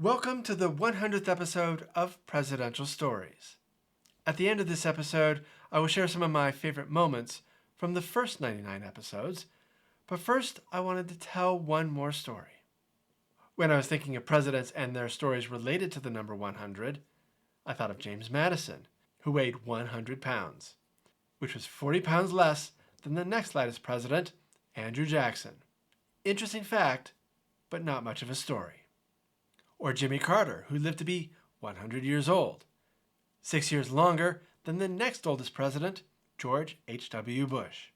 Welcome to the 100th episode of Presidential Stories. At the end of this episode, I will share some of my favorite moments from the first 99 episodes, but first I wanted to tell one more story. When I was thinking of presidents and their stories related to the number 100, I thought of James Madison, who weighed 100 pounds, which was 40 pounds less than the next lightest president, Andrew Jackson. Interesting fact, but not much of a story. Or Jimmy Carter, who lived to be 100 years old, 6 years longer than the next oldest president, George H.W. Bush.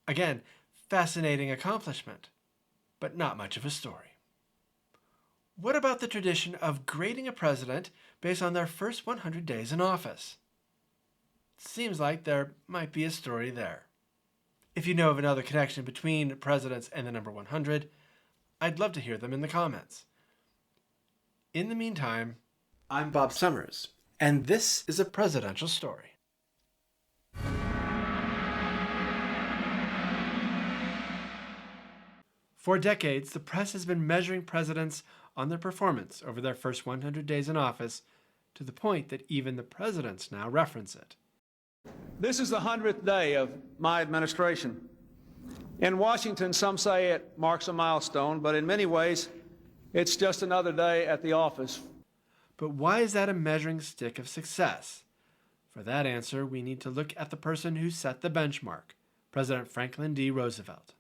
Again, fascinating accomplishment, but not much of a story. What about the tradition of grading a president based on their first 100 days in office? Seems like there might be a story there. If you know of another connection between presidents and the number 100, I'd love to hear them in the comments. In the meantime, I'm Bob Summers, and this is a presidential story. For decades, the press has been measuring presidents on their performance over their first 100 days in office, to the point that even the presidents now reference it. This is the 100th day of my administration. In Washington, some say it marks a milestone, but in many ways, it's just another day at the office. But why is that a measuring stick of success? For that answer, we need to look at the person who set the benchmark, President Franklin D. Roosevelt.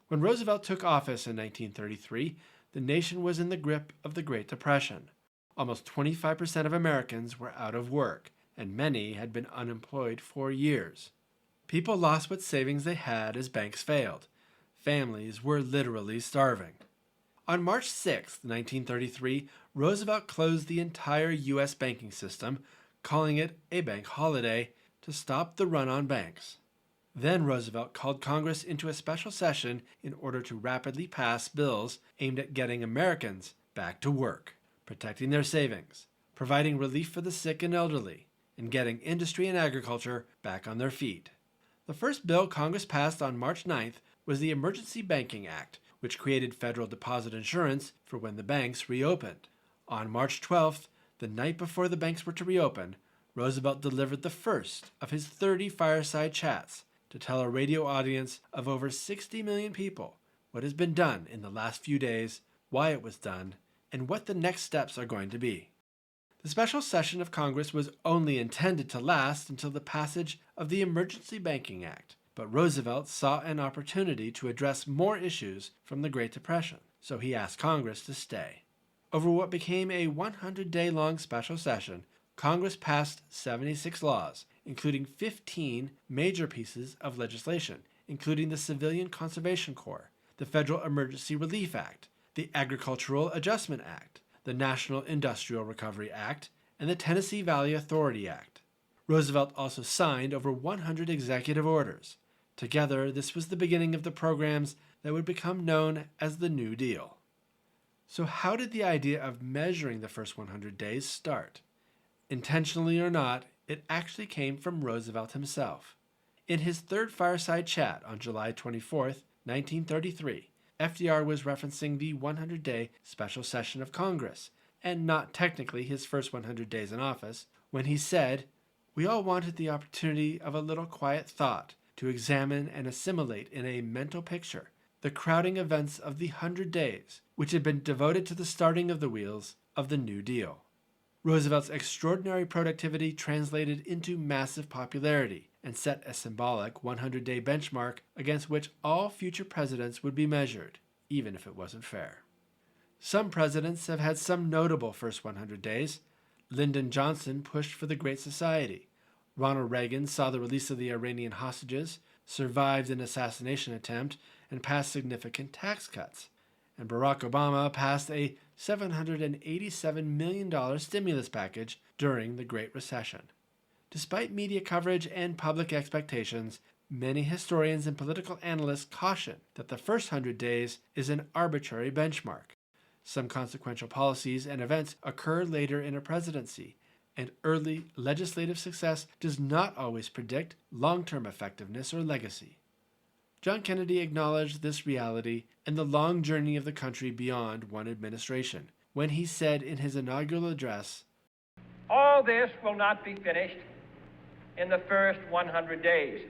When Roosevelt took office in 1933, the nation was in the grip of the Great Depression. Almost 25% of Americans were out of work, and many had been unemployed for years. People lost what savings they had as banks failed. Families were literally starving. On March 6, 1933, Roosevelt closed the entire U.S. banking system, calling it a bank holiday, to stop the run on banks. Then Roosevelt called Congress into a special session in order to rapidly pass bills aimed at getting Americans back to work, protecting their savings, providing relief for the sick and elderly, and getting industry and agriculture back on their feet. The first bill Congress passed on March 9th was the Emergency Banking Act, which created federal deposit insurance for when the banks reopened. On March 12th, the night before the banks were to reopen, Roosevelt delivered the first of his 30 fireside chats to tell a radio audience of over 60 million people what has been done in the last few days, why it was done, and what the next steps are going to be. The special session of Congress was only intended to last until the passage of the Emergency Banking Act, but Roosevelt saw an opportunity to address more issues from the Great Depression, so he asked Congress to stay. Over what became a 100-day-long special session, Congress passed 76 laws, including 15 major pieces of legislation, including the Civilian Conservation Corps, the Federal Emergency Relief Act, the Agricultural Adjustment Act, the National Industrial Recovery Act, and the Tennessee Valley Authority Act. Roosevelt also signed over 100 executive orders. Together, this was the beginning of the programs that would become known as the New Deal. So how did the idea of measuring the first 100 days start? Intentionally or not, it actually came from Roosevelt himself. In his third fireside chat on July 24, 1933, FDR was referencing the 100-day special session of Congress, and not technically his first 100 days in office, when he said, "We all wanted the opportunity of a little quiet thought, to examine and assimilate in a mental picture the crowding events of the 100 days which had been devoted to the starting of the wheels of the New Deal." Roosevelt's extraordinary productivity translated into massive popularity and set a symbolic 100-day benchmark against which all future presidents would be measured, even if it wasn't fair. Some presidents have had some notable first 100 days. Lyndon Johnson pushed for the Great Society. Ronald Reagan saw the release of the Iranian hostages, survived an assassination attempt, and passed significant tax cuts. And Barack Obama passed a $787 million stimulus package during the Great Recession. Despite media coverage and public expectations, many historians and political analysts caution that the first 100 days is an arbitrary benchmark. Some consequential policies and events occur later in a presidency, and early legislative success does not always predict long-term effectiveness or legacy. John Kennedy acknowledged this reality and the long journey of the country beyond one administration, when he said in his inaugural address, "All this will not be finished in the first 100 days,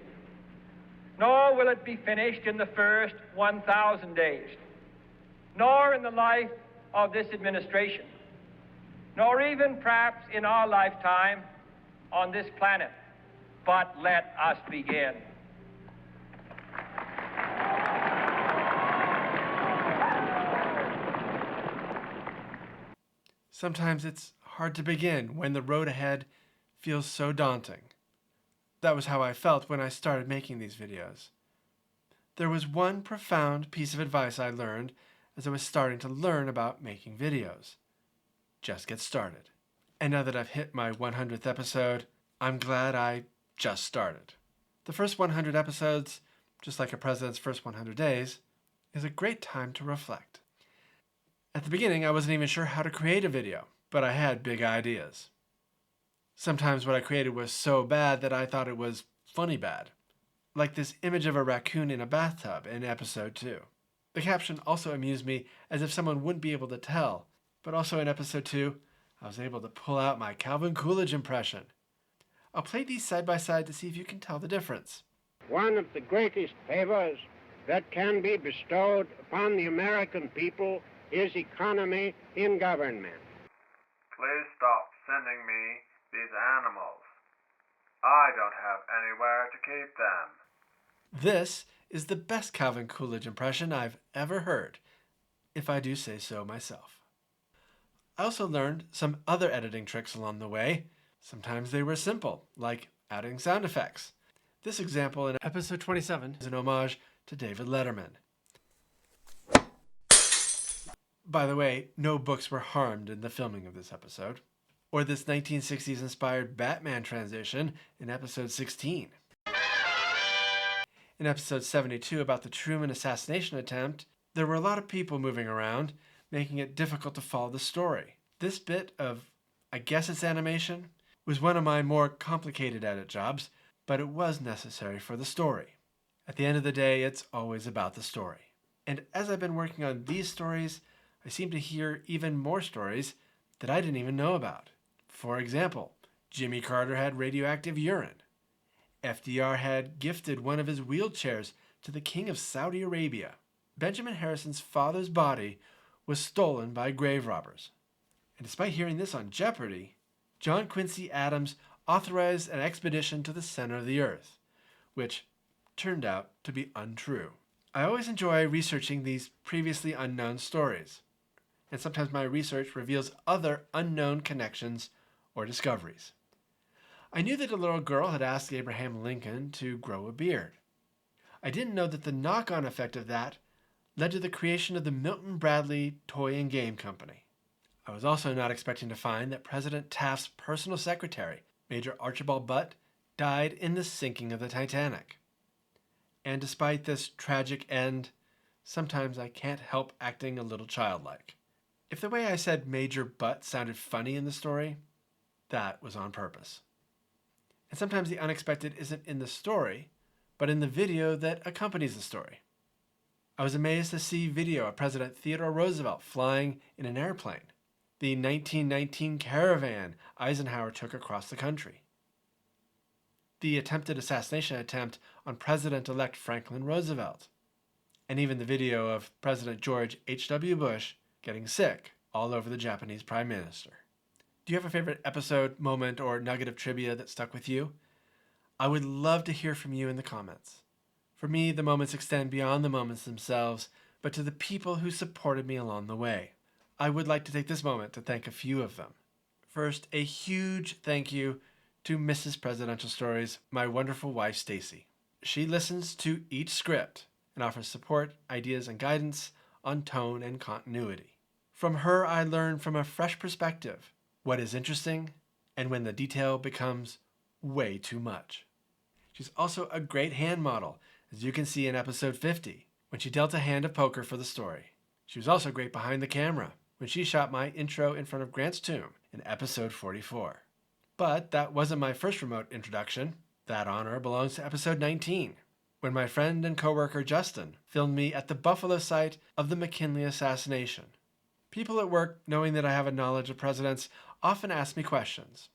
nor will it be finished in the first 1,000 days, nor in the life of this administration, nor even perhaps in our lifetime on this planet. But let us begin." sometimes it's hard to begin when the road ahead feels so daunting. That was how I felt when I started making these videos. There was one profound piece of advice I learned as I was starting to learn about making videos. Just get started. And now that I've hit my 100th episode, I'm glad I just started. The first 100 episodes, just like a president's first 100 days, is a great time to reflect. At the beginning, I wasn't even sure how to create a video, but I had big ideas. Sometimes what I created was so bad that I thought it was funny bad, like this image of a raccoon in a bathtub in episode 2. The caption also amused me as if someone wouldn't be able to tell, but also in episode 2, I was able to pull out my Calvin Coolidge impression. I'll play these side by side to see if you can tell the difference. One of the greatest favors that can be bestowed upon the American people is economy in government. Please stop sending me these animals. I don't have anywhere to keep them. This is the best Calvin Coolidge impression I've ever heard, if I do say so myself. I also learned some other editing tricks along the way. Sometimes they were simple, like adding sound effects. This example in episode 27 is an homage to David Letterman. By the way, no books were harmed in the filming of this episode. Or this 1960s-inspired Batman transition in episode 16. In episode 72 about the Truman assassination attempt, there were a lot of people moving around, making it difficult to follow the story. This bit of, I guess it's animation, was one of my more complicated edit jobs, but it was necessary for the story. At the end of the day, it's always about the story. And as I've been working on these stories, I seem to hear even more stories that I didn't even know about. For example, Jimmy Carter had radioactive urine. FDR had gifted one of his wheelchairs to the King of Saudi Arabia. Benjamin Harrison's father's body was stolen by grave robbers. And despite hearing this on Jeopardy, John Quincy Adams authorized an expedition to the center of the earth, which turned out to be untrue. I always enjoy researching these previously unknown stories, and sometimes my research reveals other unknown connections or discoveries. I knew that a little girl had asked Abraham Lincoln to grow a beard. I didn't know that the knock-on effect of that led to the creation of the Milton Bradley Toy and Game Company. I was also not expecting to find that President Taft's personal secretary, Major Archibald Butt, died in the sinking of the Titanic. And despite this tragic end, sometimes I can't help acting a little childlike. If the way I said Major Butt sounded funny in the story, that was on purpose. And sometimes the unexpected isn't in the story, but in the video that accompanies the story. I was amazed to see video of President Theodore Roosevelt flying in an airplane, the 1919 Caravan Eisenhower took across the country, the attempted assassination attempt on President-elect Franklin Roosevelt, and even the video of President George H.W. Bush getting sick all over the Japanese Prime Minister. Do you have a favorite episode, moment, or nugget of trivia that stuck with you? I would love to hear from you in the comments. For me, the moments extend beyond the moments themselves, but to the people who supported me along the way. I would like to take this moment to thank a few of them. First, a huge thank you to Mrs. Presidential Stories, my wonderful wife, Stacy. She listens to each script and offers support, ideas, and guidance on tone and continuity. From her, I learn from a fresh perspective what is interesting and when the detail becomes way too much. She's also a great hand model, as you can see in episode 50, when she dealt a hand of poker for the story. She was also great behind the camera, when she shot my intro in front of Grant's tomb in episode 44. But that wasn't my first remote introduction. That honor belongs to episode 19, when my friend and coworker Justin filmed me at the Buffalo site of the McKinley assassination. People at work, knowing that I have a knowledge of presidents, often ask me questions.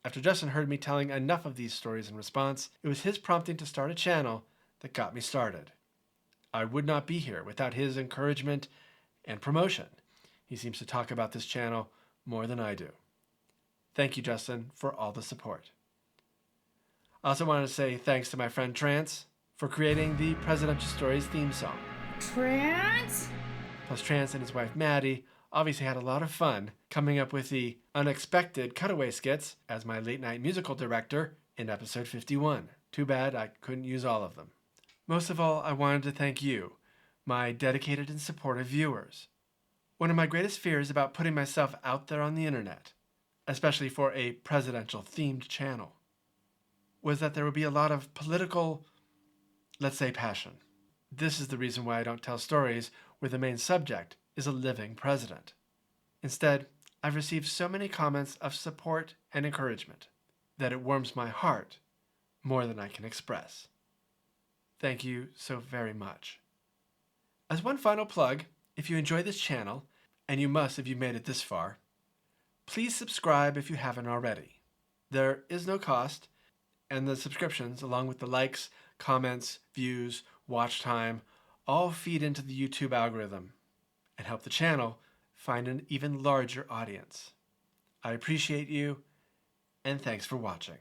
After Justin heard me telling enough of these stories in response, it was his prompting to start a channel that got me started. I would not be here without his encouragement and promotion. He seems to talk about this channel more than I do. Thank you, Justin, for all the support. I also wanted to say thanks to my friend Trance for creating the Presidential Stories theme song. Trance? Plus, Trance and his wife Maddie obviously had a lot of fun coming up with the unexpected cutaway skits as my late night musical director in episode 51. Too bad I couldn't use all of them. Most of all, I wanted to thank you, my dedicated and supportive viewers. One of my greatest fears about putting myself out there on the internet, especially for a presidential-themed channel, was that there would be a lot of political, let's say, passion. This is the reason why I don't tell stories where the main subject is a living president. Instead, I've received so many comments of support and encouragement that it warms my heart more than I can express. Thank you so very much. As one final plug, if you enjoy this channel, and you must if you've made it this far, please subscribe if you haven't already. There is no cost, and the subscriptions, along with the likes, comments, views, watch time, all feed into the YouTube algorithm and help the channel find an even larger audience. I appreciate you, and thanks for watching.